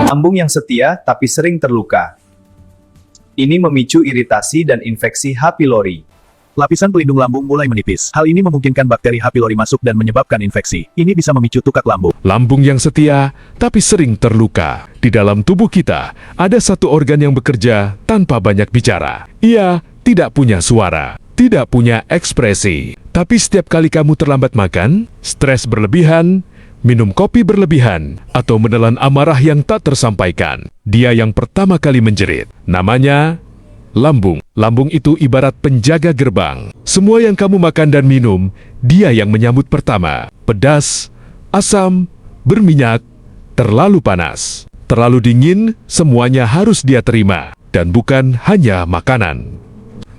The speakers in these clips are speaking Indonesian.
Lambung yang setia tapi sering terluka. Ini memicu iritasi dan infeksi H. pylori. Lapisan pelindung lambung mulai menipis. Hal ini memungkinkan bakteri H. pylori masuk dan menyebabkan infeksi. Ini bisa memicu tukak lambung. Lambung yang setia, tapi sering terluka. Di dalam tubuh kita, ada satu organ yang bekerja tanpa banyak bicara. Ia tidak punya suara, tidak punya ekspresi. Tapi setiap kali kamu terlambat makan, stres berlebihan, minum kopi berlebihan, atau menelan amarah yang tak tersampaikan, dia yang pertama kali menjerit. Namanya lambung. Lambung itu ibarat penjaga gerbang. Semua yang kamu makan dan minum, dia yang menyambut pertama. Pedas, asam, berminyak, terlalu panas, terlalu dingin, semuanya harus dia terima. Dan bukan hanya makanan.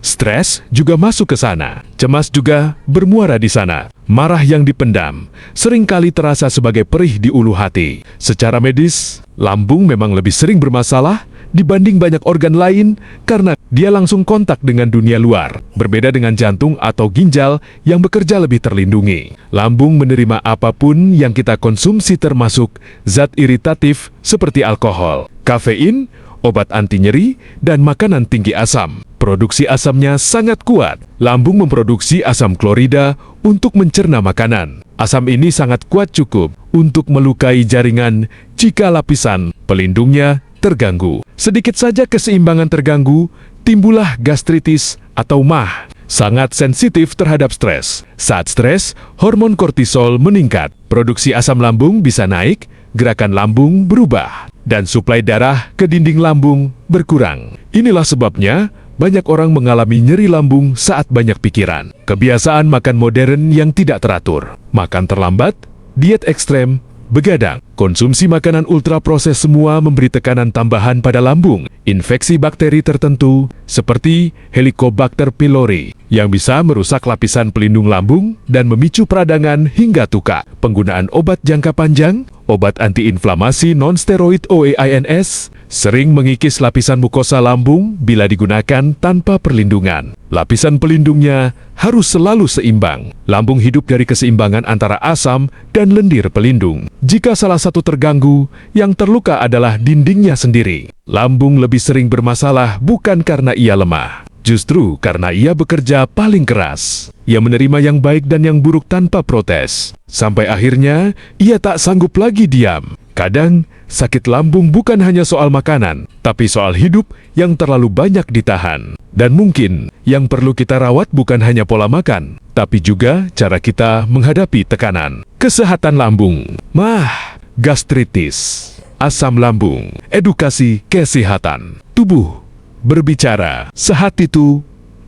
Stres juga masuk ke sana. Cemas juga bermuara di sana. Marah yang dipendam seringkali terasa sebagai perih di ulu hati. Secara medis, lambung memang lebih sering bermasalah dibanding banyak organ lain karena dia langsung kontak dengan dunia luar. Berbeda dengan jantung atau ginjal yang bekerja lebih terlindungi. Lambung menerima apapun yang kita konsumsi termasuk zat iritatif seperti alkohol, kafein, obat anti nyeri, dan makanan tinggi asam. Produksi asamnya sangat kuat. Lambung memproduksi asam klorida untuk mencerna makanan. Asam ini sangat kuat cukup untuk melukai jaringan jika lapisan pelindungnya terganggu. Sedikit saja keseimbangan terganggu, timbullah gastritis atau MAH. Sangat sensitif terhadap stres. Saat stres, hormon kortisol meningkat. Produksi asam lambung bisa naik, gerakan lambung berubah, dan suplai darah ke dinding lambung berkurang. Inilah sebabnya banyak orang mengalami nyeri lambung saat banyak pikiran. Kebiasaan makan modern yang tidak teratur, makan terlambat, diet ekstrem, begadang, konsumsi makanan ultraproses semua memberi tekanan tambahan pada lambung. Infeksi bakteri tertentu seperti Helicobacter pylori yang bisa merusak lapisan pelindung lambung dan memicu peradangan hingga tukak. Penggunaan obat jangka panjang, obat antiinflamasi non-steroid OAINS, sering mengikis lapisan mukosa lambung bila digunakan tanpa perlindungan. Lapisan pelindungnya harus selalu seimbang. Lambung hidup dari keseimbangan antara asam dan lendir pelindung. Jika salah satu terganggu, yang terluka adalah dindingnya sendiri. Lambung lebih sering bermasalah bukan karena ia lemah, justru karena ia bekerja paling keras. Ia menerima yang baik dan yang buruk tanpa protes. Sampai akhirnya, ia tak sanggup lagi diam. Kadang, sakit lambung bukan hanya soal makanan, tapi soal hidup yang terlalu banyak ditahan. Dan mungkin, yang perlu kita rawat bukan hanya pola makan, tapi juga cara kita menghadapi tekanan. Kesehatan lambung, MAH, gastritis, asam lambung, edukasi kesehatan, tubuh berbicara, sehat itu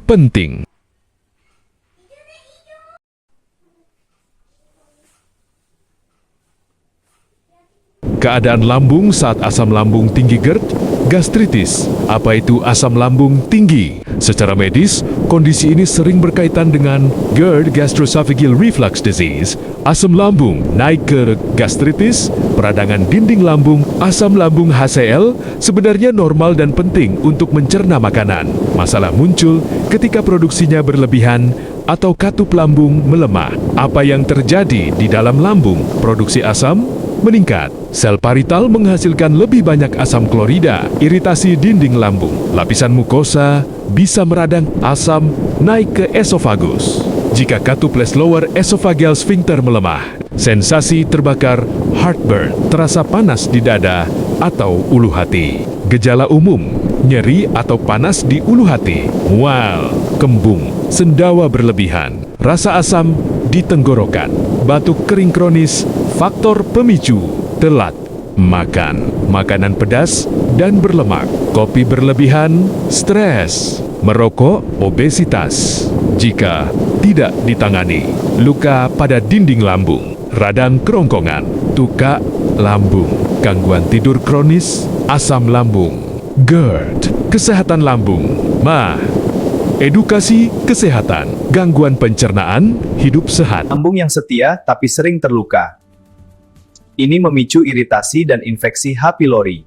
penting. Keadaan lambung saat asam lambung tinggi GERD, gastritis. Apa itu asam lambung tinggi? Secara medis, kondisi ini sering berkaitan dengan GERD, gastroesophageal reflux disease, asam lambung naik ke gastritis, peradangan dinding lambung. Asam lambung HCl sebenarnya normal dan penting untuk mencerna makanan. Masalah muncul ketika produksinya berlebihan atau katup lambung melemah. Apa yang terjadi di dalam lambung? Produksi asam meningkat. Sel parital menghasilkan lebih banyak asam klorida. Iritasi dinding lambung. Lapisan mukosa bisa meradang, asam naik ke esofagus. Jika katuples lower esophageal sphincter melemah, sensasi terbakar, heartburn, terasa panas di dada atau ulu hati. Gejala umum, nyeri atau panas di ulu hati, mual, kembung, sendawa berlebihan, rasa asam di tenggorokan, batuk kering kronis. Faktor pemicu, telat makan, makanan pedas dan berlemak, kopi berlebihan, stres, merokok, obesitas. Jika tidak ditangani, luka pada dinding lambung, radang kerongkongan, tukak lambung, gangguan tidur kronis, asam lambung, GERD, kesehatan lambung, MAH, edukasi kesehatan, gangguan pencernaan, hidup sehat. Lambung yang setia tapi sering terluka. Ini memicu iritasi dan infeksi H. pylori.